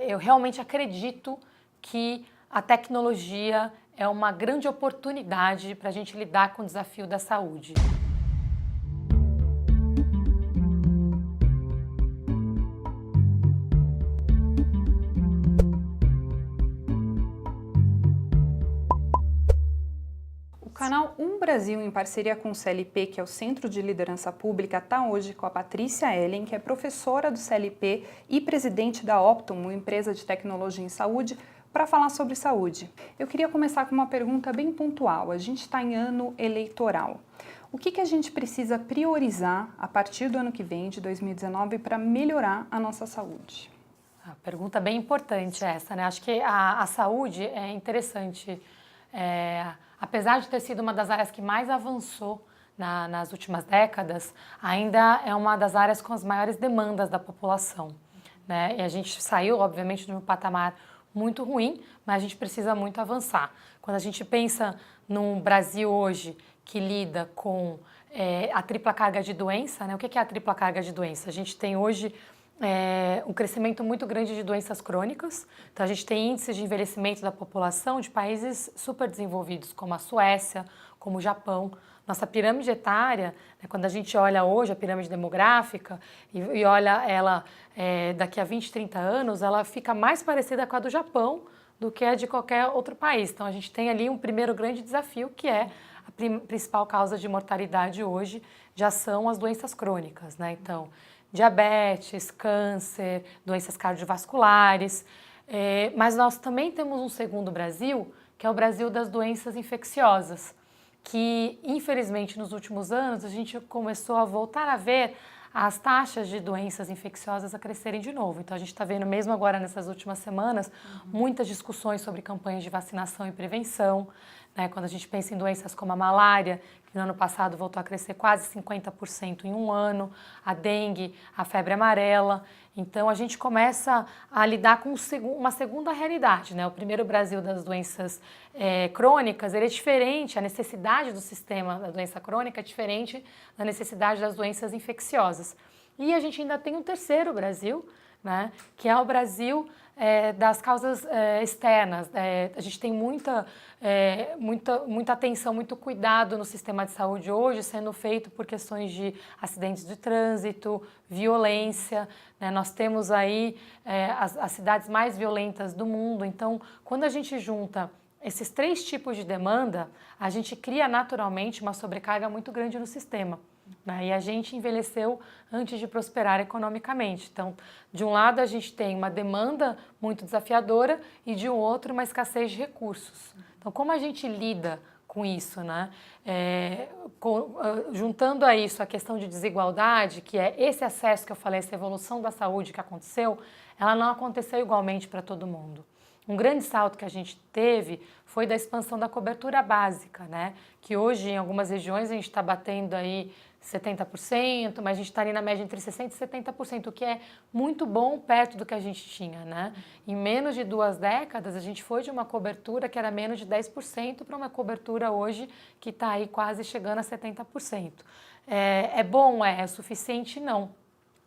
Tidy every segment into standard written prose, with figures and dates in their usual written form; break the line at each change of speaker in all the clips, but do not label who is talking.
eu realmente acredito que a tecnologia é uma grande oportunidade para a gente lidar com o desafio da saúde.
O canal Brasil, em parceria com o CLP, que é o Centro de Liderança Pública, está hoje com a Patrícia Ellen, que é professora do CLP e presidente da Optum, uma empresa de tecnologia em saúde, para falar sobre saúde. Eu queria começar com uma pergunta bem pontual. A gente está em ano eleitoral. O que a gente precisa priorizar a partir do ano que vem, de 2019, para melhorar a nossa saúde?
A pergunta bem importante essa, né? Acho que a saúde é interessante. Apesar de ter sido uma das áreas que mais avançou nas últimas décadas, ainda é uma das áreas com as maiores demandas da população, né? E a gente saiu, obviamente, de um patamar muito ruim, mas a gente precisa muito avançar. Quando a gente pensa num Brasil hoje que lida com a tripla carga de doença, né? O que é a tripla carga de doença? A gente tem hoje um crescimento muito grande de doenças crônicas. Então, a gente tem índices de envelhecimento da população de países super desenvolvidos, como a Suécia, como o Japão. Nossa pirâmide etária, né, quando a gente olha hoje a pirâmide demográfica e olha ela daqui a 20, 30 anos, ela fica mais parecida com a do Japão do que a de qualquer outro país. Então, a gente tem ali um primeiro grande desafio, que é a principal causa de mortalidade hoje, já são as doenças crônicas, né? Então, diabetes, câncer, doenças cardiovasculares, mas nós também temos um segundo Brasil, que é o Brasil das doenças infecciosas, que infelizmente nos últimos anos a gente começou a voltar a ver as taxas de doenças infecciosas a crescerem de novo. Então a gente está vendo mesmo agora nessas últimas semanas muitas discussões sobre campanhas de vacinação e prevenção, né? Quando a gente pensa em doenças como a malária, que no ano passado voltou a crescer quase 50% em um ano, a dengue, a febre amarela. Então a gente começa a lidar com uma segunda realidade, né? O primeiro Brasil das doenças crônicas, ele é diferente, a necessidade do sistema da doença crônica é diferente da necessidade das doenças infecciosas. E a gente ainda tem um terceiro Brasil, né? Que é o Brasil das causas externas. A gente tem muita atenção, muito cuidado no sistema de saúde hoje sendo feito por questões de acidentes de trânsito, violência, né? Nós temos aí as cidades mais violentas do mundo. Então, quando a gente junta esses três tipos de demanda, a gente cria naturalmente uma sobrecarga muito grande no sistema, né? E a gente envelheceu antes de prosperar economicamente. Então, de um lado a gente tem uma demanda muito desafiadora e de um outro uma escassez de recursos. Então, como a gente lida com isso, né? Juntando a isso a questão de desigualdade, que é esse acesso que eu falei, essa evolução da saúde que aconteceu, ela não aconteceu igualmente para todo mundo. Um grande salto que a gente teve foi da expansão da cobertura básica, né? Que hoje em algumas regiões a gente está batendo aí 70%, mas a gente está ali na média entre 60% e 70%, o que é muito bom perto do que a gente tinha, né? Em menos de 2 décadas, a gente foi de uma cobertura que era menos de 10% para uma cobertura hoje que está aí quase chegando a 70%. É bom? É suficiente? Não.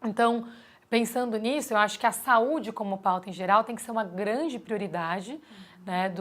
Então, pensando nisso, eu acho que a saúde como pauta em geral tem que ser uma grande prioridade, né,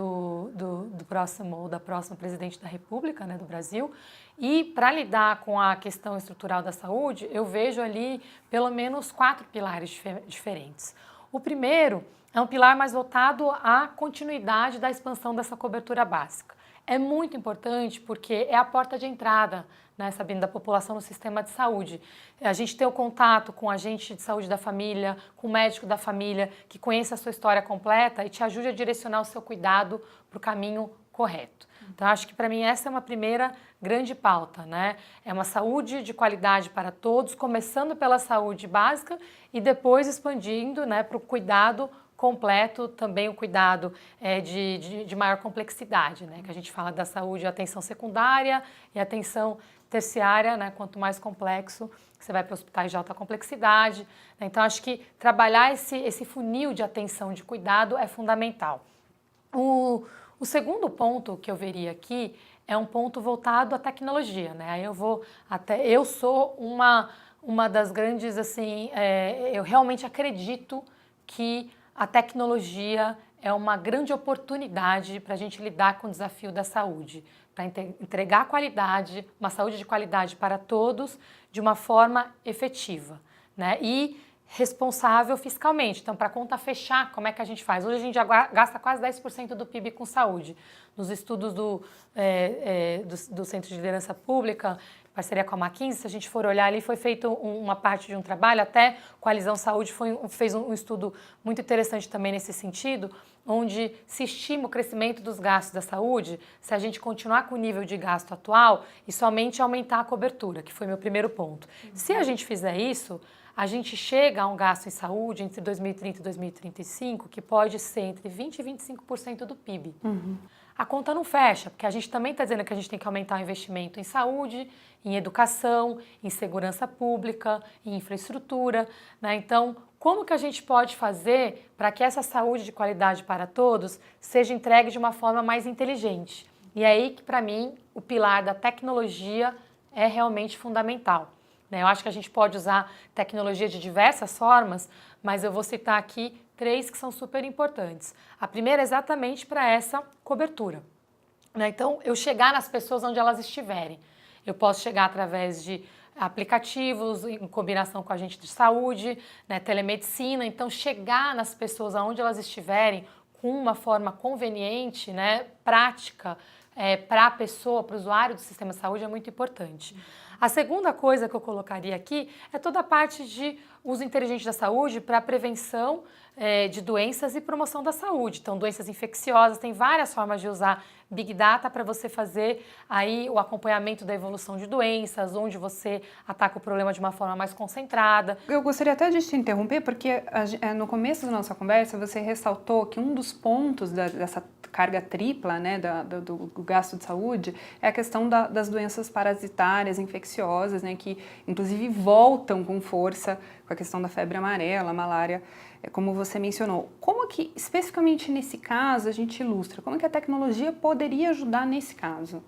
da próxima presidente da República, né, do Brasil. E para lidar com a questão estrutural da saúde, eu vejo ali pelo menos 4 pilares diferentes. O primeiro é um pilar mais voltado à continuidade da expansão dessa cobertura básica. É muito importante porque é a porta de entrada, né, Sabine, da população no sistema de saúde. A gente tem o contato com o agente de saúde da família, com o médico da família, que conhece a sua história completa e te ajude a direcionar o seu cuidado para o caminho correto. Então, acho que para mim essa é uma primeira grande pauta, né? É uma saúde de qualidade para todos, começando pela saúde básica e depois expandindo, né, para o cuidado completo, também o cuidado de maior complexidade, né? Que a gente fala da saúde, atenção secundária e atenção terciária, né? Quanto mais complexo, você vai para hospitais de alta complexidade, né? Então, acho que trabalhar esse funil de atenção, de cuidado é fundamental. O segundo ponto que eu veria aqui é um ponto voltado à tecnologia, né? Aí eu sou uma das grandes, assim, eu realmente acredito que a tecnologia é uma grande oportunidade para a gente lidar com o desafio da saúde, para entregar qualidade, uma saúde de qualidade para todos de uma forma efetiva, né? E responsável fiscalmente. Então, para a conta fechar, como é que a gente faz? Hoje a gente já gasta quase 10% do PIB com saúde. Nos estudos do Centro de Liderança Pública, em parceria com a McKinsey, se a gente for olhar ali, foi feito uma parte de um trabalho, até Coalizão Saúde fez um estudo muito interessante também nesse sentido, onde se estima o crescimento dos gastos da saúde se a gente continuar com o nível de gasto atual e somente aumentar a cobertura, que foi meu primeiro ponto. Se a gente fizer isso, a gente chega a um gasto em saúde entre 2030 e 2035 que pode ser entre 20% e 25% do PIB. A conta não fecha, porque a gente também está dizendo que a gente tem que aumentar o investimento em saúde, em educação, em segurança pública, em infraestrutura, né? Então, como que a gente pode fazer para que essa saúde de qualidade para todos seja entregue de uma forma mais inteligente? E é aí que, para mim, o pilar da tecnologia é realmente fundamental. Eu acho que a gente pode usar tecnologia de diversas formas, mas eu vou citar aqui 3 que são super importantes. A primeira é exatamente para essa cobertura. Então, eu chegar nas pessoas onde elas estiverem. Eu posso chegar através de aplicativos, em combinação com a gente de saúde, telemedicina. Então, chegar nas pessoas onde elas estiverem com uma forma conveniente, prática, para a pessoa, para o usuário do sistema de saúde é muito importante. A segunda coisa que eu colocaria aqui é toda a parte de uso inteligente da saúde para prevenção de doenças e promoção da saúde. Então, doenças infecciosas, tem várias formas de usar Big Data para você fazer aí o acompanhamento da evolução de doenças, onde você ataca o problema de uma forma mais concentrada.
Eu gostaria até de te interromper, porque no começo da nossa conversa você ressaltou que um dos pontos dessa carga tripla, do gasto de saúde, é a questão das doenças parasitárias, infecciosas, que inclusive voltam com força com a questão da febre amarela, malária, como você mencionou. Como que, especificamente nesse caso, a gente ilustra? Como que a tecnologia poderia ajudar nesse caso?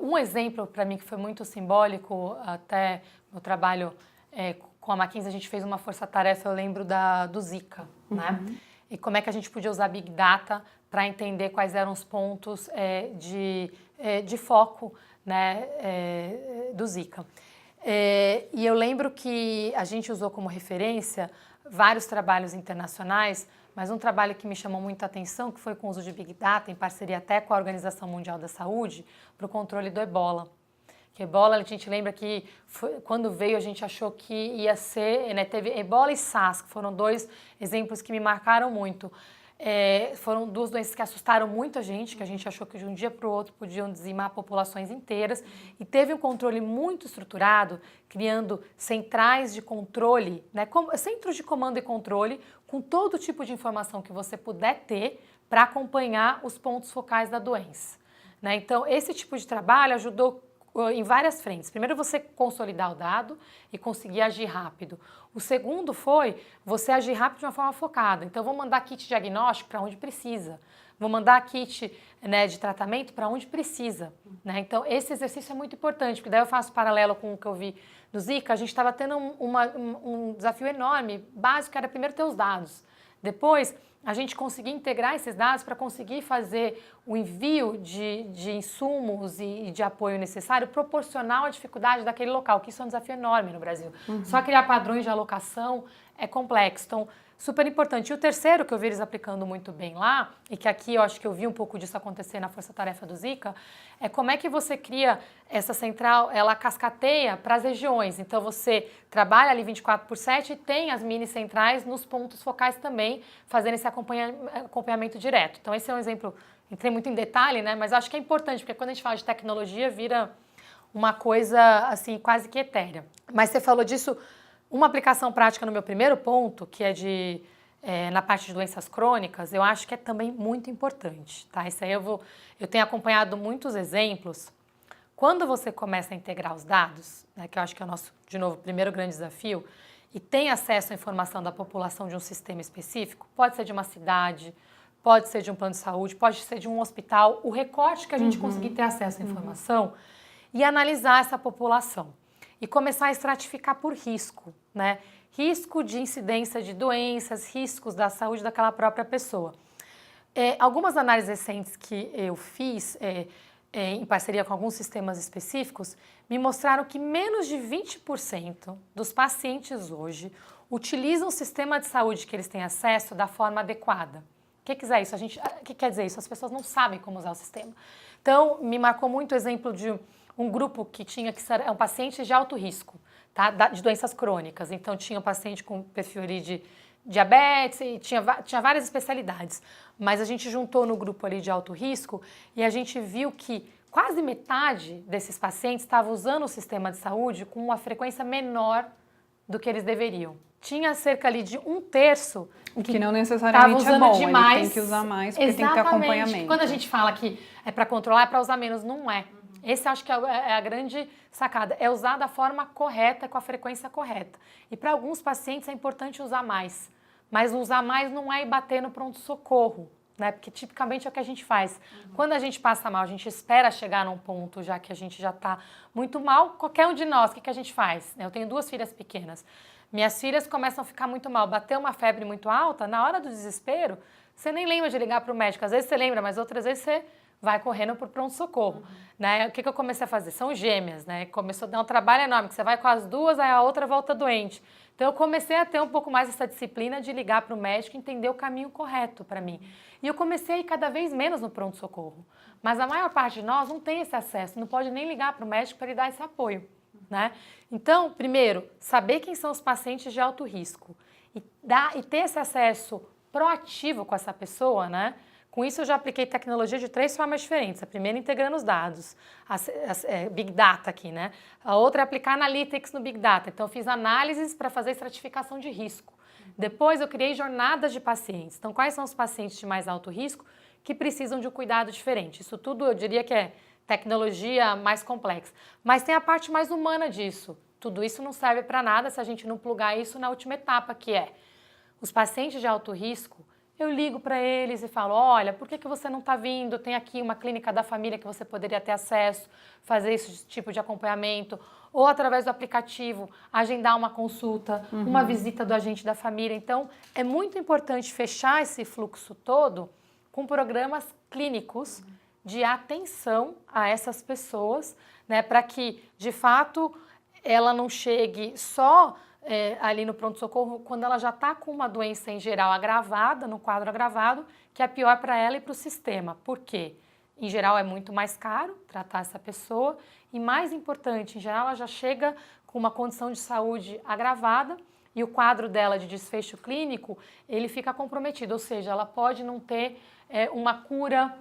Um exemplo para mim que foi muito simbólico, até no trabalho com a McKinsey, a gente fez uma força-tarefa, eu lembro do Zika, né? E como é que a gente podia usar Big Data para entender quais eram os pontos de foco, do Zika. E eu lembro que a gente usou como referência vários trabalhos internacionais, mas um trabalho que me chamou muita atenção, que foi com o uso de Big Data, em parceria até com a Organização Mundial da Saúde, para o controle do Ebola. Que Ebola, a gente lembra que quando veio a gente achou que ia ser, teve Ebola e SARS, que foram 2 exemplos que me marcaram muito. Foram 2 doenças que assustaram muita gente, que a gente achou que de um dia para o outro podiam dizimar populações inteiras, e teve um controle muito estruturado, criando centrais de controle, centros de comando e controle, com todo tipo de informação que você puder ter para acompanhar os pontos focais da doença. Então, esse tipo de trabalho ajudou em várias frentes. Primeiro, você consolidar o dado e conseguir agir rápido. O segundo foi você agir rápido de uma forma focada. Então, vou mandar kit diagnóstico para onde precisa. Vou mandar kit de tratamento para onde precisa. Então, esse exercício é muito importante, porque daí eu faço paralelo com o que eu vi do Zika. A gente estava tendo um desafio enorme, básico, que era primeiro ter os dados. Depois, a gente conseguir integrar esses dados para conseguir fazer o envio de insumos e de apoio necessário proporcional à dificuldade daquele local, que isso é um desafio enorme no Brasil. Só criar padrões de alocação é complexo, então super importante. E o terceiro, que eu vi eles aplicando muito bem lá, e que aqui eu acho que eu vi um pouco disso acontecer na força-tarefa do Zika, é como é que você cria essa central, ela cascateia para as regiões. Então você trabalha ali 24/7 e tem as mini centrais nos pontos focais também, fazendo esse acompanhamento direto. Então esse é um exemplo, entrei muito em detalhe, mas acho que é importante, porque quando a gente fala de tecnologia, vira uma coisa assim quase que etérea. Mas você falou disso. Uma aplicação prática no meu primeiro ponto, que é na parte de doenças crônicas, eu acho que é também muito importante, tá? Isso aí eu tenho acompanhado muitos exemplos. Quando você começa a integrar os dados, que eu acho que é o nosso, de novo, primeiro grande desafio, e tem acesso à informação da população de um sistema específico, pode ser de uma cidade, pode ser de um plano de saúde, pode ser de um hospital, o recorte que a gente conseguir ter acesso à informação e analisar essa população. E começar a estratificar por risco, risco de incidência de doenças, riscos da saúde daquela própria pessoa. Algumas análises recentes que eu fiz em parceria com alguns sistemas específicos me mostraram que menos de 20% dos pacientes hoje utilizam o sistema de saúde que eles têm acesso da forma adequada. O que quer dizer isso? Que quer dizer isso? As pessoas não sabem como usar o sistema. Então, me marcou muito o exemplo de um grupo que tinha que ser um paciente de alto risco, tá? De doenças crônicas. Então, tinha um paciente com perfil ali de diabetes e tinha várias especialidades. Mas a gente juntou no grupo ali de alto risco e a gente viu que quase metade desses pacientes estavam usando o sistema de saúde com uma frequência menor do que eles deveriam. Tinha cerca ali de 1/3
o que não necessariamente é bom,
demais.
Ele tem que usar mais porque
Exatamente.
tem que ter acompanhamento.
Quando a gente fala que é para controlar, é para usar menos, não é. Esse acho que é a grande sacada, é usar da forma correta, com a frequência correta. E para alguns pacientes é importante usar mais, mas usar mais não é ir bater no pronto-socorro, né? Porque tipicamente é o que a gente faz. Quando a gente passa mal, a gente espera chegar num ponto já que a gente já está muito mal, qualquer um de nós, o que a gente faz? Eu tenho 2 filhas pequenas. Minhas filhas começam a ficar muito mal, bater uma febre muito alta, na hora do desespero, você nem lembra de ligar para o médico. Às vezes você lembra, mas outras vezes você vai correndo para o pronto-socorro. Né? O que eu comecei a fazer? São gêmeas, né? Começou a dar um trabalho enorme, que você vai com as duas, aí a outra volta doente. Então eu comecei a ter um pouco mais essa disciplina de ligar para o médico e entender o caminho correto para mim. E eu comecei a ir cada vez menos no pronto-socorro. Mas a maior parte de nós não tem esse acesso, não pode nem ligar para o médico para lhe dar esse apoio. Né? Então, primeiro, saber quem são os pacientes de alto risco e ter esse acesso proativo com essa pessoa, né? Com isso eu já apliquei tecnologia de 3 formas diferentes. A primeira integrando os dados, Big Data aqui, né? A outra é aplicar Analytics no Big Data. Então eu fiz análises para fazer estratificação de risco. Depois eu criei jornadas de pacientes. Então quais são os pacientes de mais alto risco que precisam de um cuidado diferente? Isso tudo eu diria que é tecnologia mais complexa. Mas tem a parte mais humana disso. Tudo isso não serve para nada se a gente não plugar isso na última etapa, que é os pacientes de alto risco. Eu ligo para eles e falo, olha, por que você não está vindo? Tem aqui uma clínica da família que você poderia ter acesso, fazer esse tipo de acompanhamento, ou através do aplicativo, agendar uma consulta, uma visita do agente da família. Então, é muito importante fechar esse fluxo todo com programas clínicos de atenção a essas pessoas, né, para que, de fato, ela não chegue só ali no pronto-socorro quando ela já está com uma doença em geral agravada, no quadro agravado, que é pior para ela e para o sistema. Por quê? Em geral é muito mais caro tratar essa pessoa e, mais importante, em geral ela já chega com uma condição de saúde agravada e o quadro dela de desfecho clínico, ele fica comprometido, ou seja, ela pode não ter uma cura,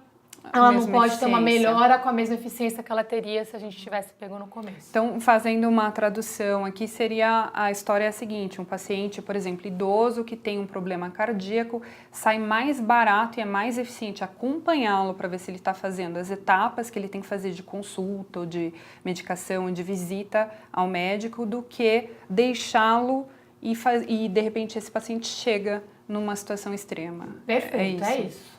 ela não pode ter uma melhora com a mesma eficiência que ela teria se a gente tivesse pego no começo.
Então, fazendo uma tradução aqui, seria a história a seguinte: um paciente, por exemplo, idoso que tem um problema cardíaco, sai mais barato e é mais eficiente acompanhá-lo para ver se ele está fazendo as etapas que ele tem que fazer de consulta, ou de medicação, de visita ao médico, do que deixá-lo e de repente esse paciente chega numa situação extrema.
Perfeito, é isso.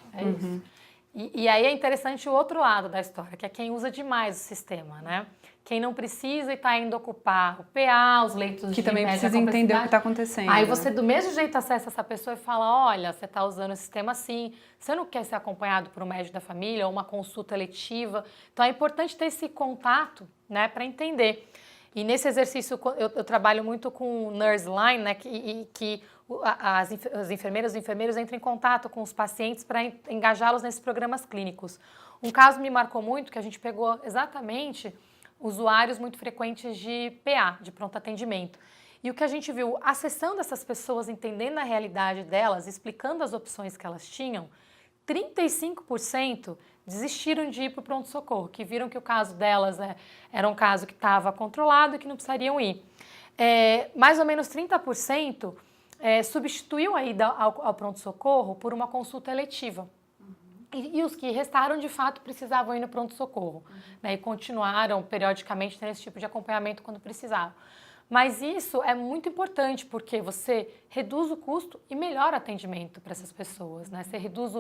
E aí é interessante o outro lado da história, que é quem usa demais o sistema, né? Quem não precisa e está indo ocupar o PA, os leitos de
que também precisa entender o que está acontecendo.
Aí você do mesmo jeito acessa essa pessoa e fala, olha, você está usando o sistema assim, você não quer ser acompanhado por um médico da família ou uma consulta eletiva. Então é importante ter esse contato, né, para entender. E nesse exercício eu trabalho muito com o Nurse Line, né, que as enfermeiras e os enfermeiros entram em contato com os pacientes para engajá-los nesses programas clínicos. Um caso me marcou muito, que a gente pegou exatamente usuários muito frequentes de PA, de pronto atendimento. E o que a gente viu, acessando essas pessoas, entendendo a realidade delas, explicando as opções que elas tinham, 35% desistiram de ir para o pronto-socorro, que viram que o caso delas era um caso que estava controlado e que não precisariam ir. Mais ou menos 30% substituiu a ida ao pronto-socorro por uma consulta eletiva. E os que restaram, de fato, precisavam ir no pronto-socorro, né, e continuaram periodicamente tendo esse tipo de acompanhamento quando precisavam. Mas isso é muito importante porque você reduz o custo e melhora o atendimento para essas pessoas, né? Você reduz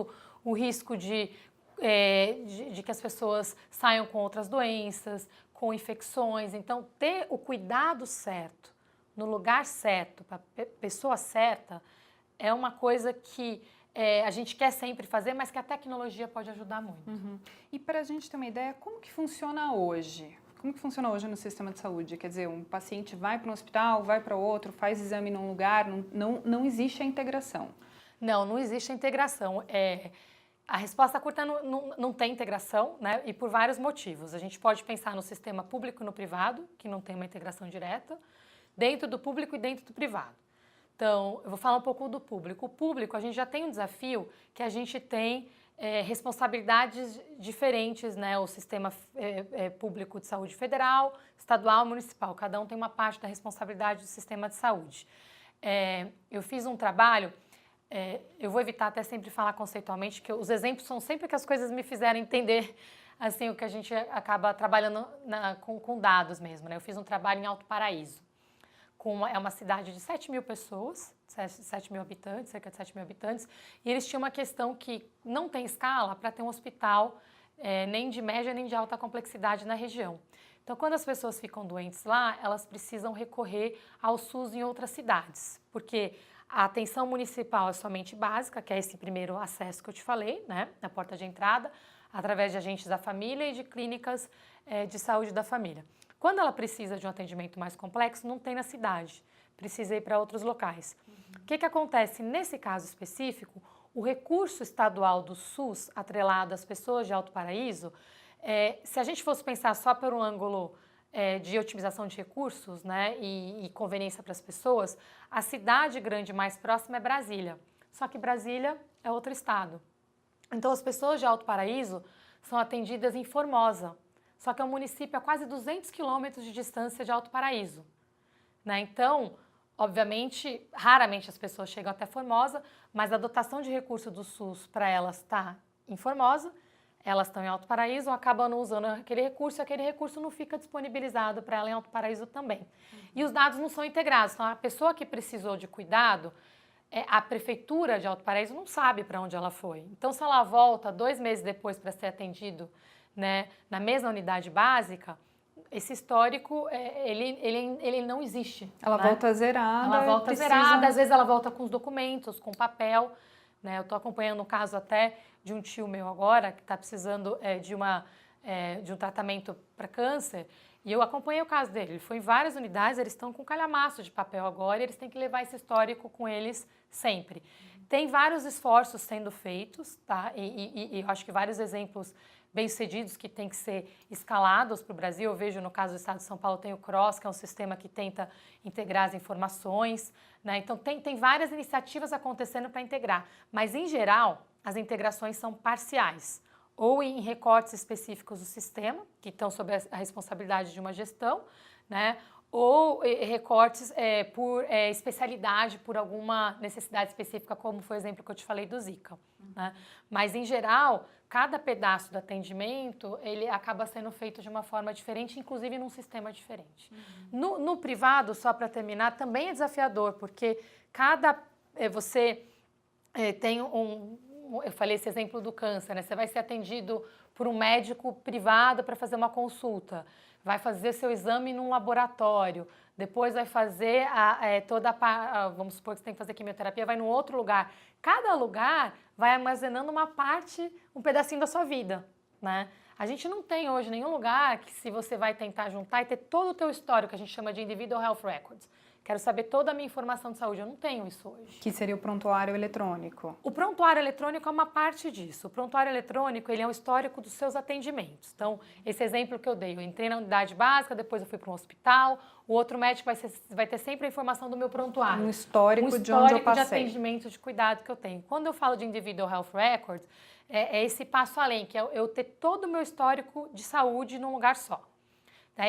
o risco de que as pessoas saiam com outras doenças, com infecções. Então, ter o cuidado certo no lugar certo, para a pessoa certa, é uma coisa que a gente quer sempre fazer, mas que a tecnologia pode ajudar muito.
E para a gente ter uma ideia, como que funciona hoje? Como que funciona hoje no sistema de saúde? Quer dizer, um paciente vai para um hospital, vai para outro, faz exame num lugar, não existe a integração.
Não existe a integração. A resposta curta não tem integração, né? E por vários motivos. A gente pode pensar no sistema público e no privado, que não tem uma integração direta, dentro do público e dentro do privado. Então, eu vou falar um pouco do público. O público, a gente já tem um desafio que a gente tem responsabilidades diferentes, né? O sistema público de saúde federal, estadual, municipal. Cada um tem uma parte da responsabilidade do sistema de saúde. Eu fiz um trabalho, eu vou evitar até sempre falar conceitualmente, que os exemplos são sempre que as coisas me fizeram entender assim, o que a gente acaba trabalhando com dados mesmo, né? Eu fiz um trabalho em Alto Paraíso. É uma cidade de 7 mil pessoas, 7 mil habitantes, cerca de 7 mil habitantes, e eles tinham uma questão que não tem escala para ter um hospital nem de média nem de alta complexidade na região. Então, quando as pessoas ficam doentes lá, elas precisam recorrer ao SUS em outras cidades, porque a atenção municipal é somente básica, que é esse primeiro acesso que eu te falei, né, na porta de entrada, através de agentes da família e de clínicas de saúde da família. Quando ela precisa de um atendimento mais complexo, não tem na cidade, precisa ir para outros locais. O que acontece? Nesse caso específico, o recurso estadual do SUS, atrelado às pessoas de Alto Paraíso, se a gente fosse pensar só por um ângulo de otimização de recursos, né, e conveniência para as pessoas, a cidade grande mais próxima é Brasília. Só que Brasília é outro estado. Então, as pessoas de Alto Paraíso são atendidas em Formosa. Só que é um município a quase 200 quilômetros de distância de Alto Paraíso, né? Então, obviamente, raramente as pessoas chegam até Formosa, mas a dotação de recurso do SUS para elas está em Formosa, elas estão em Alto Paraíso, acabam não usando aquele recurso não fica disponibilizado para ela em Alto Paraíso também. E os dados não são integrados, então a pessoa que precisou de cuidado, a prefeitura de Alto Paraíso não sabe para onde ela foi. Então, se ela volta 2 meses depois para ser atendido, né, na mesma unidade básica, esse histórico, ele não existe.
Ela volta zerada.
Ela volta zerada, às vezes ela volta com os documentos, com papel, né? Eu estou acompanhando um caso até de um tio meu agora, que está precisando de um tratamento para câncer, e eu acompanhei o caso dele. Ele foi em várias unidades, eles estão com calhamaço de papel agora, e eles têm que levar esse histórico com eles sempre. Tem vários esforços sendo feitos, tá? E eu acho que vários exemplos bem-sucedidos que têm que ser escalados para o Brasil. Eu vejo no caso do estado de São Paulo tem o CROSS, que é um sistema que tenta integrar as informações, né? Então tem várias iniciativas acontecendo para integrar, mas em geral as integrações são parciais, ou em recortes específicos do sistema, que estão sob a responsabilidade de uma gestão, né? Ou recortes por especialidade, por alguma necessidade específica, como foi o exemplo que eu te falei do Zika. Né? Mas, em geral, cada pedaço do atendimento, ele acaba sendo feito de uma forma diferente, inclusive num sistema diferente. No privado, só para terminar, também é desafiador, porque você tem eu falei esse exemplo do câncer, né? Você vai ser atendido por um médico privado para fazer uma consulta, vai fazer seu exame num laboratório, depois vai fazer vamos supor que você tem que fazer quimioterapia, vai num outro lugar. Cada lugar vai armazenando uma parte, um pedacinho da sua vida, né? A gente não tem hoje nenhum lugar que se você vai tentar juntar e ter todo o teu histórico, que a gente chama de Individual Health Records. Quero saber toda a minha informação de saúde. Eu não tenho isso hoje.
Que seria o prontuário eletrônico.
O prontuário eletrônico é uma parte disso. O prontuário eletrônico, ele é um histórico dos seus atendimentos. Então, esse exemplo que eu dei, eu entrei na unidade básica, depois eu fui para um hospital, o outro médico vai ter sempre a informação do meu prontuário.
Um histórico de onde eu passei.
De atendimento, de cuidado que eu tenho. Quando eu falo de Individual Health Records, é esse passo além, que é eu ter todo o meu histórico de saúde num lugar só.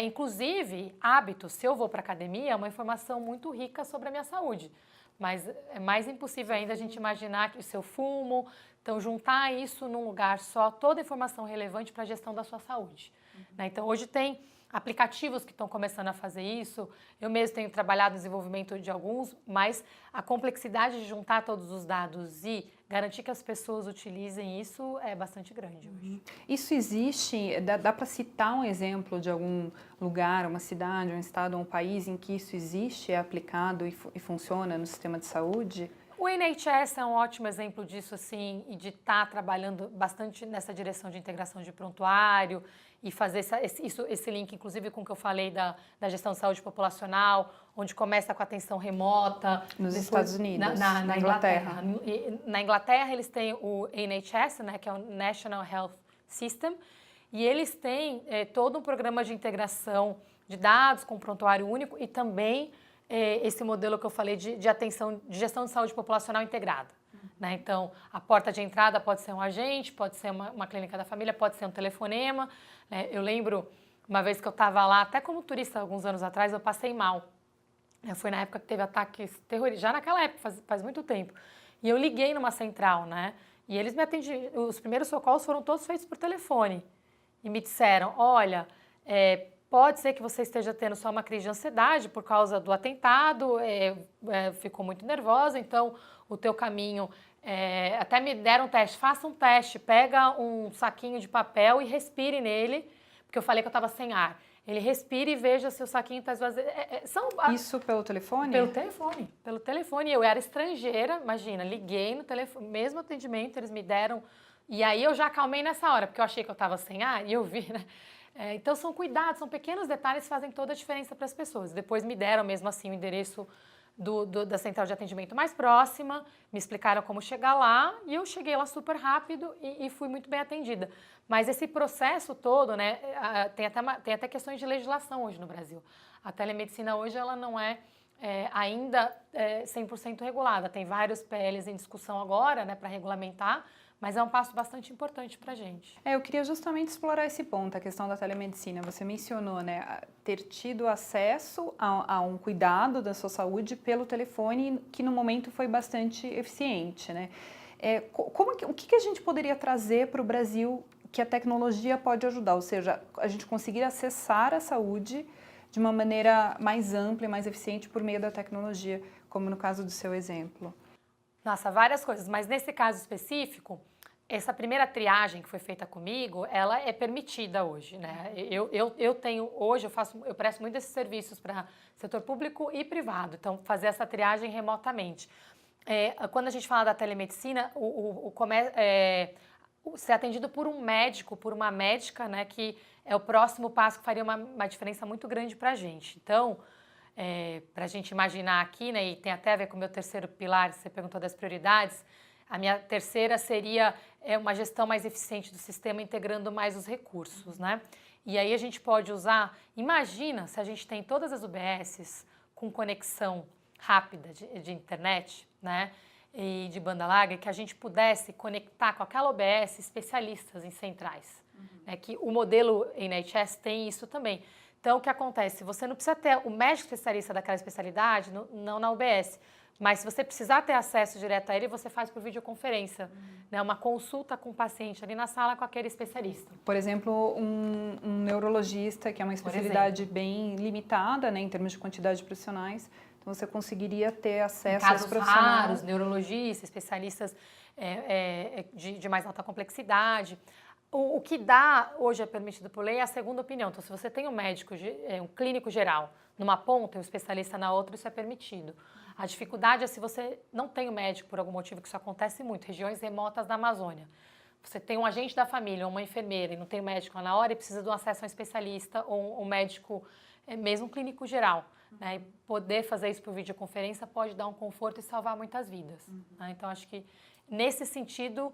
Inclusive, hábitos, se eu vou para a academia, é uma informação muito rica sobre a minha saúde. Mas é mais impossível ainda a gente imaginar que se eu fumo, então juntar isso num lugar só, toda a informação relevante para a gestão da sua saúde. Então, hoje tem aplicativos que estão começando a fazer isso, eu mesmo tenho trabalhado no desenvolvimento de alguns, mas a complexidade de juntar todos os dados e garantir que as pessoas utilizem isso é bastante grande hoje.
Isso existe, dá para citar um exemplo de algum lugar, uma cidade, um estado, um país em que isso existe, é aplicado e funciona no sistema de saúde?
O NHS é um ótimo exemplo disso, assim, e de estar trabalhando bastante nessa direção de integração de prontuário e fazer esse link, inclusive, com o que eu falei da gestão de saúde populacional, onde começa com a atenção remota.
Nos Estados Unidos, na Inglaterra.
Na Inglaterra, eles têm o NHS, né, que é o National Health System, e eles têm todo um programa de integração de dados com prontuário único e também esse modelo que eu falei de atenção, de gestão de saúde populacional integrada. Né? Então, a porta de entrada pode ser um agente, pode ser uma clínica da família, pode ser um telefonema. Né? Eu lembro, uma vez que eu estava lá, até como turista, alguns anos atrás, eu passei mal. Foi na época que teve ataques terroristas, já naquela época, faz muito tempo. E eu liguei numa central, né? E eles me atendiam, os primeiros socorros foram todos feitos por telefone. E me disseram, olha, pode ser que você esteja tendo só uma crise de ansiedade por causa do atentado, ficou muito nervosa, então o teu caminho, até me deram um teste, faça um teste, pega um saquinho de papel e respire nele, porque eu falei que eu estava sem ar. Ele respira e veja se o saquinho está esvaziado.
Isso pelo telefone?
Pelo telefone. Eu era estrangeira, imagina, liguei no telefone, mesmo atendimento, eles me deram, e aí eu já acalmei nessa hora, porque eu achei que eu estava sem ar, e eu vi, né? Então são cuidados, são pequenos detalhes que fazem toda a diferença para as pessoas. Depois me deram mesmo assim o endereço da central de atendimento mais próxima, me explicaram como chegar lá e eu cheguei lá super rápido e fui muito bem atendida. Mas esse processo todo, né, tem até questões de legislação hoje no Brasil. A telemedicina hoje ela não é ainda 100% regulada. Tem vários PLs em discussão agora, né, para regulamentar, mas é um passo bastante importante para a gente.
Eu queria justamente explorar esse ponto, a questão da telemedicina. Você mencionou, né, ter tido acesso a um cuidado da sua saúde pelo telefone, que no momento foi bastante eficiente, né? O que a gente poderia trazer para o Brasil que a tecnologia pode ajudar? Ou seja, a gente conseguir acessar a saúde de uma maneira mais ampla e mais eficiente por meio da tecnologia, como no caso do seu exemplo.
Nossa, várias coisas, mas nesse caso específico, essa primeira triagem que foi feita comigo, ela é permitida hoje, né? Eu tenho, hoje eu presto muito esses serviços para setor público e privado, então fazer essa triagem remotamente. Quando a gente fala da telemedicina, ser atendido por um médico, por uma médica, né, que é o próximo passo que faria uma diferença muito grande para a gente. Então, para a gente imaginar aqui, né, e tem até a ver com o meu terceiro pilar, você perguntou das prioridades, a minha terceira seria uma gestão mais eficiente do sistema, integrando mais os recursos, né? E aí a gente pode usar, imagina se a gente tem todas as UBSs com conexão rápida de internet, né? E de banda larga, que a gente pudesse conectar com aquela OBS especialistas em centrais. Né? Que o modelo NHS tem isso também. Então, o que acontece? Você não precisa ter o médico especialista daquela especialidade, não na UBS, mas se você precisar ter acesso direto a ele, você faz por videoconferência, né? Uma consulta com o paciente ali na sala com aquele especialista.
Por exemplo, um neurologista, que é uma especialidade bem limitada, né, em termos de quantidade de profissionais, então você conseguiria ter acesso a esse profissional.
Raros, neurologistas, especialistas de mais alta complexidade. O que dá, hoje é permitido por lei, é a segunda opinião. Então, se você tem um médico, um clínico geral numa ponta e um especialista na outra, isso é permitido. A dificuldade é se você não tem um médico, por algum motivo, que isso acontece muito, regiões remotas da Amazônia. Você tem um agente da família, uma enfermeira, e não tem um médico lá na hora, e precisa de um acesso a um especialista ou um médico, mesmo um clínico geral. Né? E poder fazer isso por videoconferência pode dar um conforto e salvar muitas vidas. Né? Então, acho que, nesse sentido,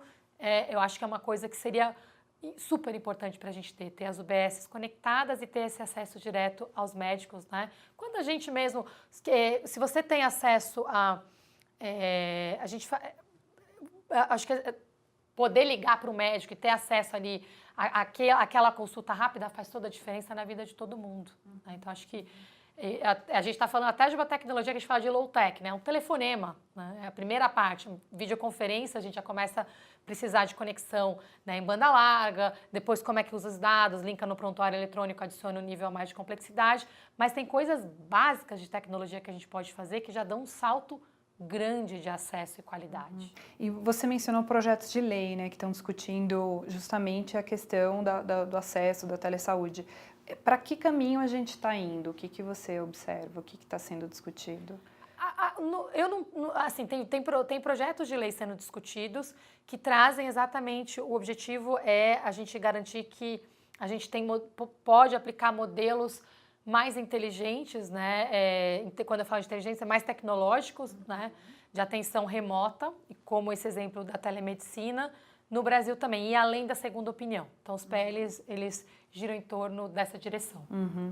eu acho que é uma coisa que seria super importante para a gente ter as UBSs conectadas e ter esse acesso direto aos médicos, né? Quando a gente mesmo, se você tem acesso acho que poder ligar para o médico e ter acesso ali àquela consulta rápida faz toda a diferença na vida de todo mundo. Né? Então, acho que a gente está falando até de uma tecnologia que a gente fala de low-tech, né? Um telefonema, né? É a primeira parte. Videoconferência, a gente já começa a precisar de conexão, né, em banda larga, depois como é que usa os dados, linka no prontuário eletrônico, adiciona um nível a mais de complexidade, mas tem coisas básicas de tecnologia que a gente pode fazer que já dão um salto grande de acesso e qualidade.
E você mencionou projetos de lei, né, que estão discutindo justamente a questão do acesso, da telesaúde. Para que caminho a gente está indo? O que você observa? O que está sendo discutido?
Assim, tem projetos de lei sendo discutidos que trazem exatamente o objetivo é a gente garantir que a gente pode aplicar modelos mais inteligentes, né? Quando eu falo de inteligência, mais tecnológicos, né? De atenção remota, como esse exemplo da telemedicina, no Brasil também, e além da segunda opinião. Então, os PLs, eles giram em torno dessa direção.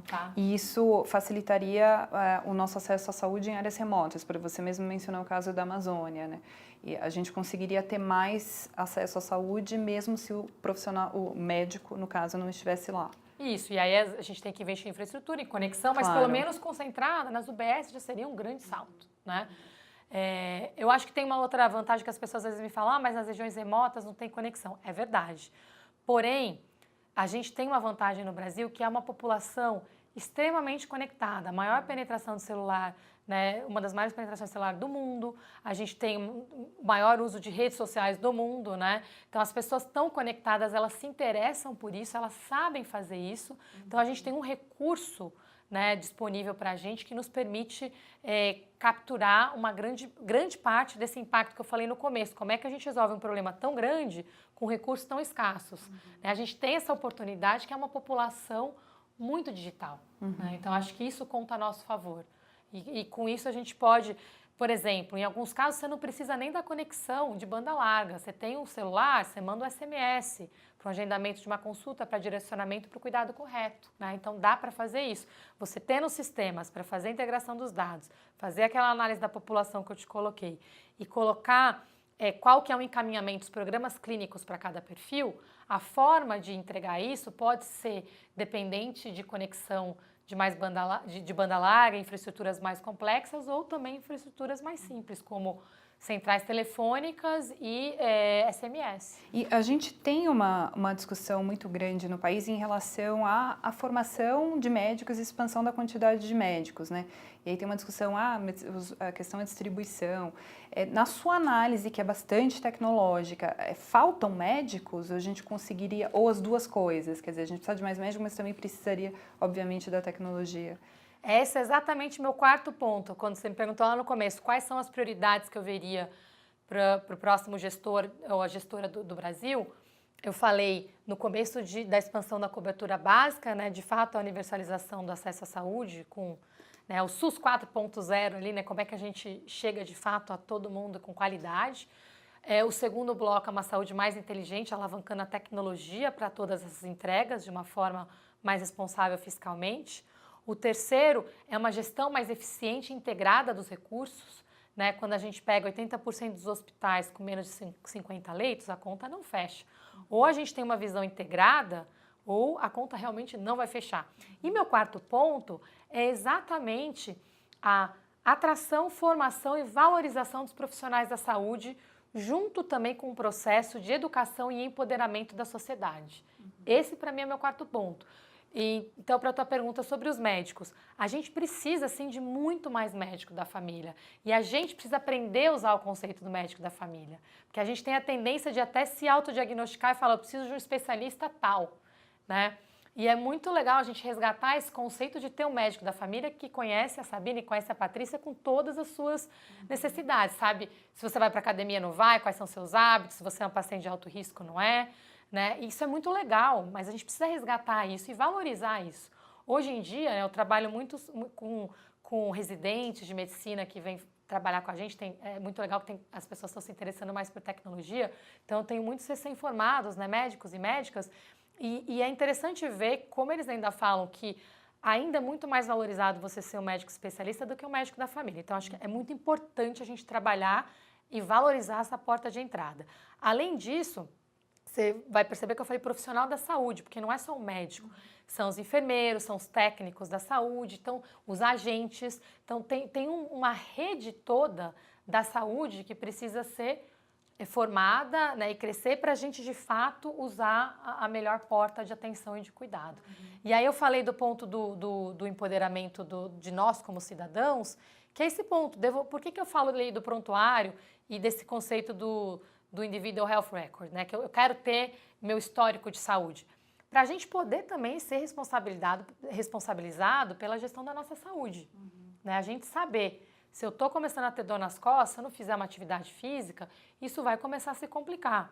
Tá?
E isso facilitaria o nosso acesso à saúde em áreas remotas, porque você mesmo mencionou o caso da Amazônia, né? E a gente conseguiria ter mais acesso à saúde mesmo se o profissional, o médico, no caso, não estivesse lá.
Isso, e aí a gente tem que investir em infraestrutura, em conexão, mas
Claro.
pelo menos concentrada nas UBS já seria um grande salto, né? Eu acho que tem uma outra vantagem que as pessoas às vezes me falam, mas nas regiões remotas não tem conexão. É verdade. Porém, a gente tem uma vantagem no Brasil que é uma população extremamente conectada, a maior penetração de celular, né, uma das maiores penetrações de celular do mundo, a gente tem o maior uso de redes sociais do mundo, né? Então as pessoas estão conectadas, elas se interessam por isso, elas sabem fazer isso, então a gente tem um recurso, né, disponível para a gente que nos permite capturar uma grande parte desse impacto que eu falei no começo. Como é que a gente resolve um problema tão grande com recursos tão escassos? A gente tem essa oportunidade que é uma população muito digital. Né? Então, acho que isso conta a nosso favor. E com isso a gente pode, por exemplo, em alguns casos você não precisa nem da conexão de banda larga. Você tem um celular, você manda um SMS para o agendamento de uma consulta, para direcionamento para o cuidado correto. Né? Então dá para fazer isso. Você tendo sistemas para fazer a integração dos dados, fazer aquela análise da população que eu te coloquei e colocar qual que é o encaminhamento dos programas clínicos para cada perfil, a forma de entregar isso pode ser dependente de conexão de banda larga, infraestruturas mais complexas ou também infraestruturas mais simples, como centrais telefônicas e SMS.
E a gente tem uma discussão muito grande no país em relação à formação de médicos e expansão da quantidade de médicos, né? E aí tem uma discussão, a questão da distribuição. Na sua análise, que é bastante tecnológica, faltam médicos? A gente conseguiria, ou as duas coisas? Quer dizer, a gente precisa de mais médicos, mas também precisaria, obviamente, da tecnologia.
Esse é exatamente o meu quarto ponto, quando você me perguntou lá no começo, quais são as prioridades que eu veria para o próximo gestor ou a gestora do Brasil, eu falei no começo da expansão da cobertura básica, né, de fato a universalização do acesso à saúde, com o SUS 4.0 ali, né, como é que a gente chega de fato a todo mundo com qualidade. O segundo bloco é uma saúde mais inteligente, alavancando a tecnologia para todas essas entregas de uma forma mais responsável fiscalmente. O terceiro é uma gestão mais eficiente e integrada dos recursos. Né? Quando a gente pega 80% dos hospitais com menos de 50 leitos, a conta não fecha. Ou a gente tem uma visão integrada, ou a conta realmente não vai fechar. E meu quarto ponto é exatamente a atração, formação e valorização dos profissionais da saúde, junto também com o processo de educação e empoderamento da sociedade. Esse, para mim, é meu quarto ponto. Então, para a tua pergunta sobre os médicos, a gente precisa, sim, de muito mais médico da família. E a gente precisa aprender a usar o conceito do médico da família. Porque a gente tem a tendência de até se autodiagnosticar e falar, eu preciso de um especialista tal, né? E é muito legal a gente resgatar esse conceito de ter um médico da família que conhece a Sabine, conhece a Patrícia com todas as suas necessidades, sabe? Se você vai para a academia, não vai, quais são seus hábitos, se você é um paciente de alto risco, não é. Né? Isso é muito legal, mas a gente precisa resgatar isso e valorizar isso. Hoje em dia, eu trabalho muito com residentes de medicina que vêm trabalhar com a gente, é muito legal que as pessoas estão se interessando mais por tecnologia, então eu tenho muitos recém-formados, né, médicos e médicas, e é interessante ver como eles ainda falam que ainda é muito mais valorizado você ser um médico especialista do que um médico da família. Então, acho que é muito importante a gente trabalhar e valorizar essa porta de entrada. Além disso, você vai perceber que eu falei profissional da saúde, porque não é só o médico, são os enfermeiros, são os técnicos da saúde, então, os agentes. Então, tem uma rede toda da saúde que precisa ser formada, né, e crescer para a gente de fato usar a melhor porta de atenção e de cuidado. E aí eu falei do ponto do empoderamento de nós como cidadãos, que é esse ponto. Por que eu falo do prontuário e desse conceito do Individual Health Record, né, que eu quero ter meu histórico de saúde? Para a gente poder também ser responsabilizado pela gestão da nossa saúde. Né? A gente saber, se eu estou começando a ter dor nas costas, se eu não fizer uma atividade física, isso vai começar a se complicar.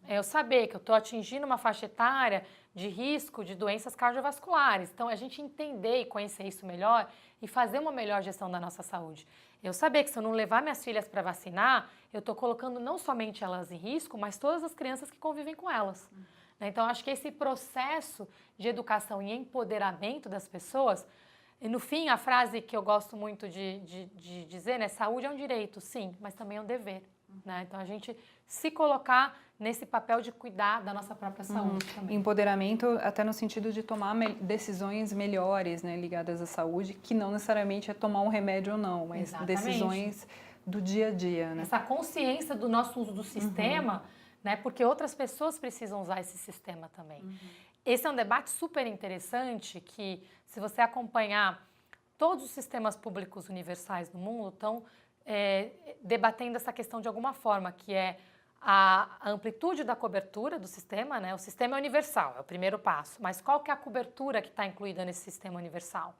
Eu saber que eu estou atingindo uma faixa etária de risco de doenças cardiovasculares. Então, a gente entender e conhecer isso melhor e fazer uma melhor gestão da nossa saúde. Eu saber que se eu não levar minhas filhas para vacinar, eu estou colocando não somente elas em risco, mas todas as crianças que convivem com elas. Então, acho que esse processo de educação e empoderamento das pessoas, e no fim, a frase que eu gosto muito de dizer, né, saúde é um direito, sim, mas também é um dever. Né? Então, a gente se colocar nesse papel de cuidar da nossa própria saúde também.
Empoderamento até no sentido de tomar decisões melhores, né, ligadas à saúde, que não necessariamente é tomar um remédio ou não, mas decisões do dia a dia. Né?
Essa consciência do nosso uso do sistema, né, porque outras pessoas precisam usar esse sistema também. Esse é um debate super interessante que, se você acompanhar, todos os sistemas públicos universais do mundo estão debatendo essa questão de alguma forma, que é a amplitude da cobertura do sistema, né? O sistema é universal, é o primeiro passo, mas qual que é a cobertura que está incluída nesse sistema universal?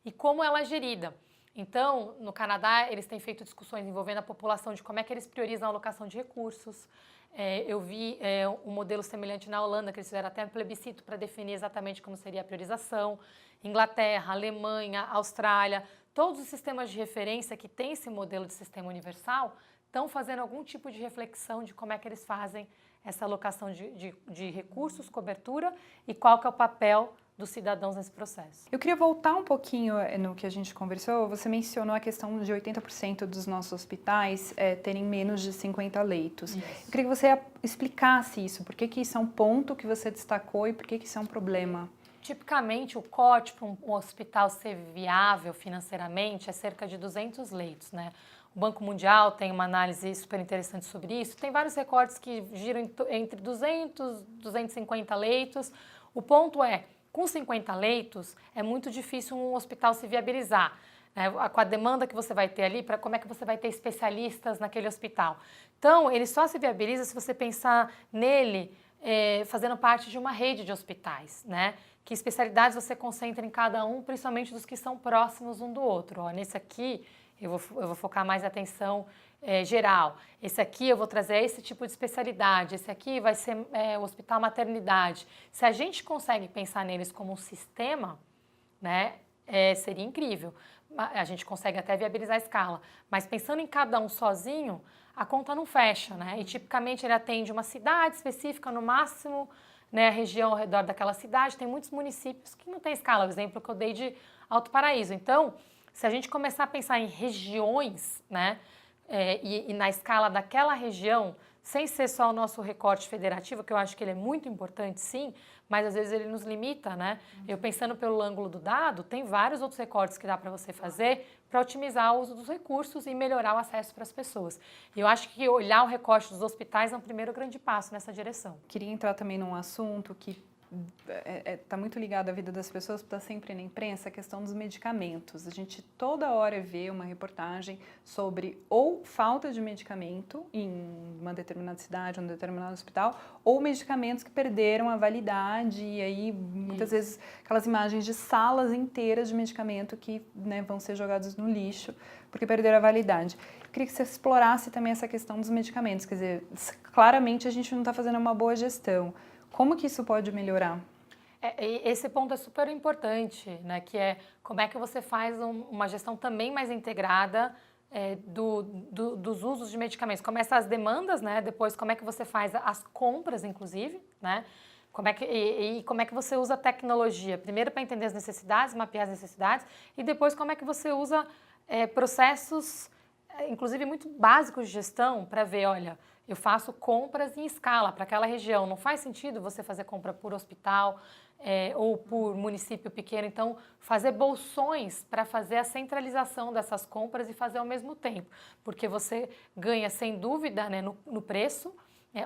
E como ela é gerida? Então, no Canadá, eles têm feito discussões envolvendo a população de como é que eles priorizam a alocação de recursos. Eu vi um modelo semelhante na Holanda, que eles fizeram até um plebiscito para definir exatamente como seria a priorização. Inglaterra, Alemanha, Austrália, todos os sistemas de referência que têm esse modelo de sistema universal estão fazendo algum tipo de reflexão de como é que eles fazem essa alocação de recursos, cobertura e qual que é o papel dos cidadãos nesse processo.
Eu queria voltar um pouquinho no que a gente conversou. Você mencionou a questão de 80% dos nossos hospitais terem menos de 50 leitos. Isso. Eu queria que você explicasse isso. Por que isso é um ponto que você destacou e por que isso é um problema?
Tipicamente, o corte para um hospital ser viável financeiramente é cerca de 200 leitos, né? O Banco Mundial tem uma análise super interessante sobre isso. Tem vários recortes que giram entre 200 e 250 leitos. O ponto é, com 50 leitos, é muito difícil um hospital se viabilizar. Né? Com a demanda que você vai ter ali, como é que você vai ter especialistas naquele hospital? Então, ele só se viabiliza se você pensar nele fazendo parte de uma rede de hospitais, né? Que especialidades você concentra em cada um, principalmente dos que são próximos um do outro. Ó, nesse aqui, eu vou focar mais atenção geral. Esse aqui eu vou trazer esse tipo de especialidade. Esse aqui vai ser o hospital maternidade. Se a gente consegue pensar neles como um sistema, né, seria incrível. A gente consegue até viabilizar a escala. Mas pensando em cada um sozinho, a conta não fecha, né? E tipicamente ele atende uma cidade específica, no máximo, né, a região ao redor daquela cidade. Tem muitos municípios que não tem escala. O exemplo que eu dei de Alto Paraíso. Então, se a gente começar a pensar em regiões, né, e na escala daquela região, sem ser só o nosso recorte federativo, que eu acho que ele é muito importante, sim, mas às vezes ele nos limita, né? Eu pensando pelo ângulo do dado, tem vários outros recortes que dá para você fazer para otimizar o uso dos recursos e melhorar o acesso para as pessoas. E eu acho que olhar o recorte dos hospitais é um primeiro grande passo nessa direção.
Queria entrar também num assunto que está muito ligado à vida das pessoas, está sempre na imprensa, a questão dos medicamentos. A gente toda hora vê uma reportagem sobre ou falta de medicamento em uma determinada cidade, um determinado hospital, ou medicamentos que perderam a validade, e aí muitas vezes aquelas imagens de salas inteiras de medicamento que, né, vão ser jogados no lixo porque perderam a validade. Eu queria que você explorasse também essa questão dos medicamentos, quer dizer, claramente a gente não está fazendo uma boa gestão. Como que isso pode melhorar?
Esse ponto é super importante, né? Que é como é que você faz uma gestão também mais integrada dos usos de medicamentos. Começa as demandas, né? Depois como é que você faz as compras, inclusive, né? Como é que você usa a tecnologia? Primeiro para entender as necessidades, mapear as necessidades, e depois como é que você usa processos, inclusive muito básicos de gestão, para ver, olha, eu faço compras em escala para aquela região. Não faz sentido você fazer compra por hospital ou por município pequeno. Então, fazer bolsões para fazer a centralização dessas compras e fazer ao mesmo tempo. Porque você ganha, sem dúvida, né, no preço,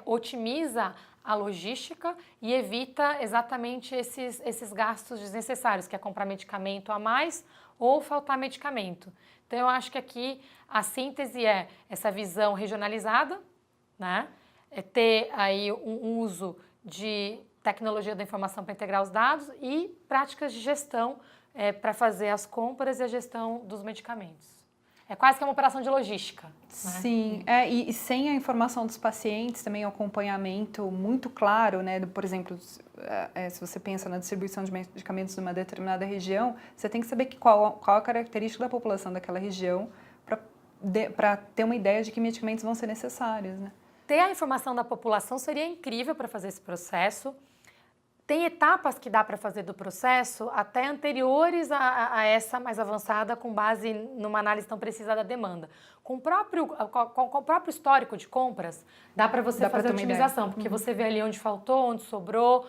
otimiza a logística e evita exatamente esses gastos desnecessários, que é comprar medicamento a mais ou faltar medicamento. Então, eu acho que aqui a síntese é essa visão regionalizada, né? É ter aí um uso de tecnologia da informação para integrar os dados e práticas de gestão para fazer as compras e a gestão dos medicamentos. É quase que uma operação de logística. Né?
Sim, e sem a informação dos pacientes, também o acompanhamento muito claro, né? Por exemplo, se você pensa na distribuição de medicamentos numa determinada região, você tem que saber qual a característica da população daquela região para ter uma ideia de que medicamentos vão ser necessários, né?
Ter a informação da população seria incrível para fazer esse processo. Tem etapas que dá para fazer do processo até anteriores a essa mais avançada, com base numa análise tão precisa da demanda. Com o próprio histórico de compras, dá para você fazer a otimização, porque você vê ali onde faltou, onde sobrou,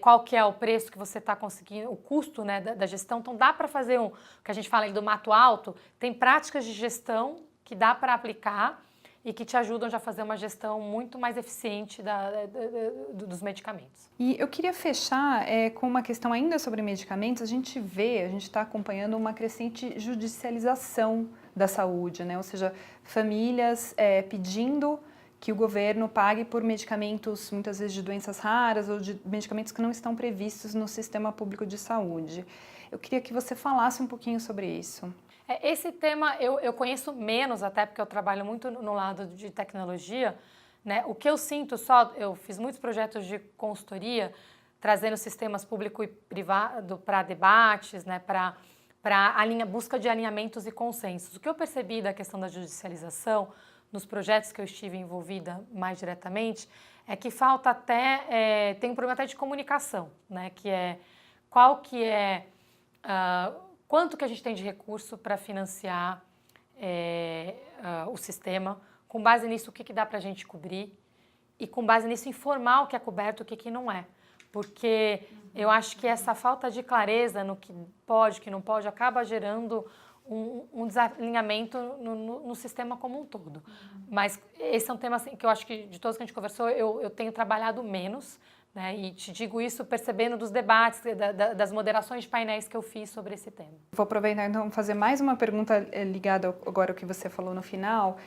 qual que é o preço que você está conseguindo, o custo, né, da gestão. Então, dá para fazer o que a gente fala aí do mato alto. Tem práticas de gestão que dá para aplicar e que te ajudam já a fazer uma gestão muito mais eficiente dos medicamentos.
E eu queria fechar com uma questão ainda sobre medicamentos. A gente está acompanhando uma crescente judicialização da saúde, né? Ou seja, famílias pedindo que o governo pague por medicamentos, muitas vezes de doenças raras ou de medicamentos que não estão previstos no sistema público de saúde. Eu queria que você falasse um pouquinho sobre isso.
Esse tema eu conheço menos, até porque eu trabalho muito no lado de tecnologia, né? O que eu sinto eu fiz muitos projetos de consultoria, trazendo sistemas público e privado para debates, né? Para busca de alinhamentos e consensos. O que eu percebi da questão da judicialização, nos projetos que eu estive envolvida mais diretamente, é que falta tem um problema até de comunicação, né? Que é quanto que a gente tem de recurso para financiar o sistema, com base nisso o que dá para a gente cobrir e com base nisso informar o que é coberto e o que não é. Porque eu acho que essa falta de clareza no que pode, que não pode, acaba gerando um desalinhamento no sistema como um todo. Mas esse é um tema assim, que eu acho que de todos que a gente conversou, eu tenho trabalhado menos, né? E te digo isso percebendo dos debates, das moderações de painéis que eu fiz sobre esse tema.
Vou aproveitar então fazer mais uma pergunta ligada agora ao que você falou no final.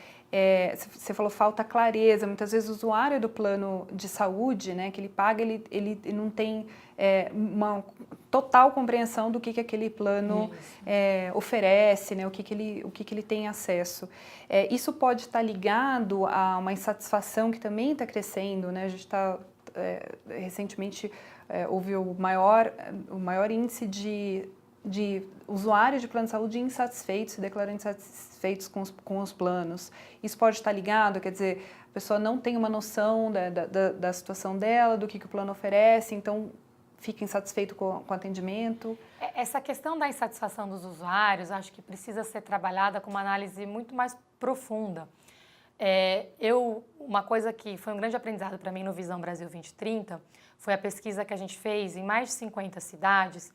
Você falou falta clareza. Muitas vezes o usuário do plano de saúde, né, que ele paga, ele não tem uma total compreensão do que aquele plano oferece, né, o que ele tem acesso. Isso pode estar ligado a uma insatisfação que também está crescendo, né? A gente está recentemente houve o maior índice de usuários de plano de saúde insatisfeitos, se declarando insatisfeitos com os planos. Isso pode estar ligado, quer dizer, a pessoa não tem uma noção da situação dela, do que o plano oferece, então fica insatisfeito com o atendimento.
Essa questão da insatisfação dos usuários, acho que precisa ser trabalhada com uma análise muito mais profunda. Uma coisa que foi um grande aprendizado para mim no Visão Brasil 2030 foi a pesquisa que a gente fez em mais de 50 cidades,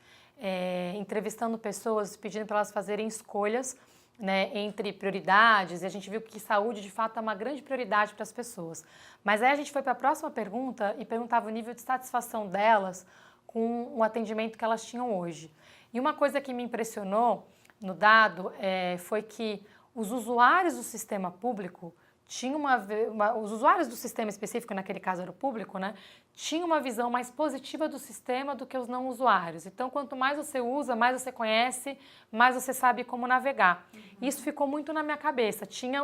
entrevistando pessoas, pedindo para elas fazerem escolhas, né, entre prioridades, e a gente viu que saúde de fato é uma grande prioridade para as pessoas. Mas aí a gente foi para a próxima pergunta e perguntava o nível de satisfação delas com o atendimento que elas tinham hoje. E uma coisa que me impressionou no dado foi que os usuários do sistema público os usuários do sistema específico, naquele caso era o público, né, tinham uma visão mais positiva do sistema do que os não usuários. Então, quanto mais você usa, mais você conhece, mais você sabe como navegar. Isso ficou muito na minha cabeça. Tinha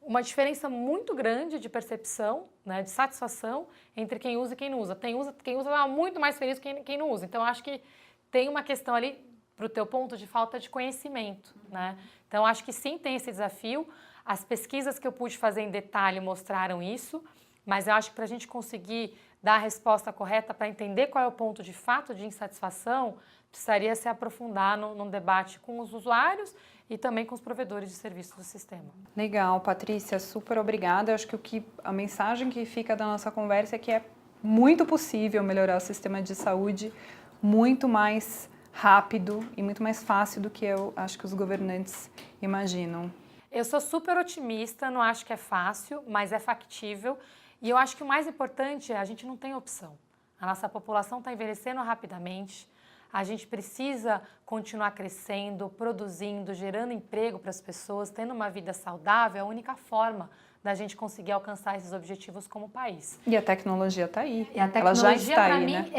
uma diferença muito grande de percepção, né, de satisfação entre quem usa e quem não usa. Quem usa é muito mais feliz que quem não usa. Então, acho que tem uma questão ali, para o teu ponto, de falta de conhecimento, né? Então, acho que sim, tem esse desafio. As pesquisas que eu pude fazer em detalhe mostraram isso, mas eu acho que para a gente conseguir dar a resposta correta, para entender qual é o ponto de fato de insatisfação, precisaria se aprofundar num debate com os usuários e também com os provedores de serviços do sistema.
Legal, Patrícia, super obrigada. Eu acho que a mensagem que fica da nossa conversa é que é muito possível melhorar o sistema de saúde muito mais rápido e muito mais fácil do que eu acho que os governantes imaginam.
Eu sou super otimista, não acho que é fácil, mas é factível. E eu acho que o mais importante é a gente não tem opção. A nossa população está envelhecendo rapidamente, a gente precisa continuar crescendo, produzindo, gerando emprego para as pessoas, tendo uma vida saudável, é a única forma da gente conseguir alcançar esses objetivos como país.
E a tecnologia está aí,
E a
ela já
tecnologia,
está
para
aí,
mim,
né?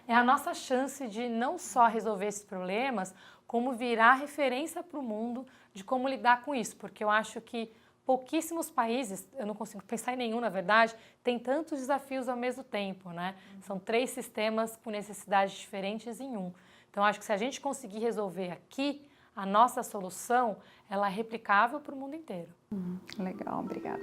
é a nossa chance de não só resolver esses problemas, como virar referência para o mundo de como lidar com isso, porque eu acho que pouquíssimos países, eu não consigo pensar em nenhum, na verdade, tem tantos desafios ao mesmo tempo, né? São 3 sistemas com necessidades diferentes em um. Então, acho que se a gente conseguir resolver aqui, a nossa solução, ela é replicável para o mundo inteiro.
Legal, obrigada.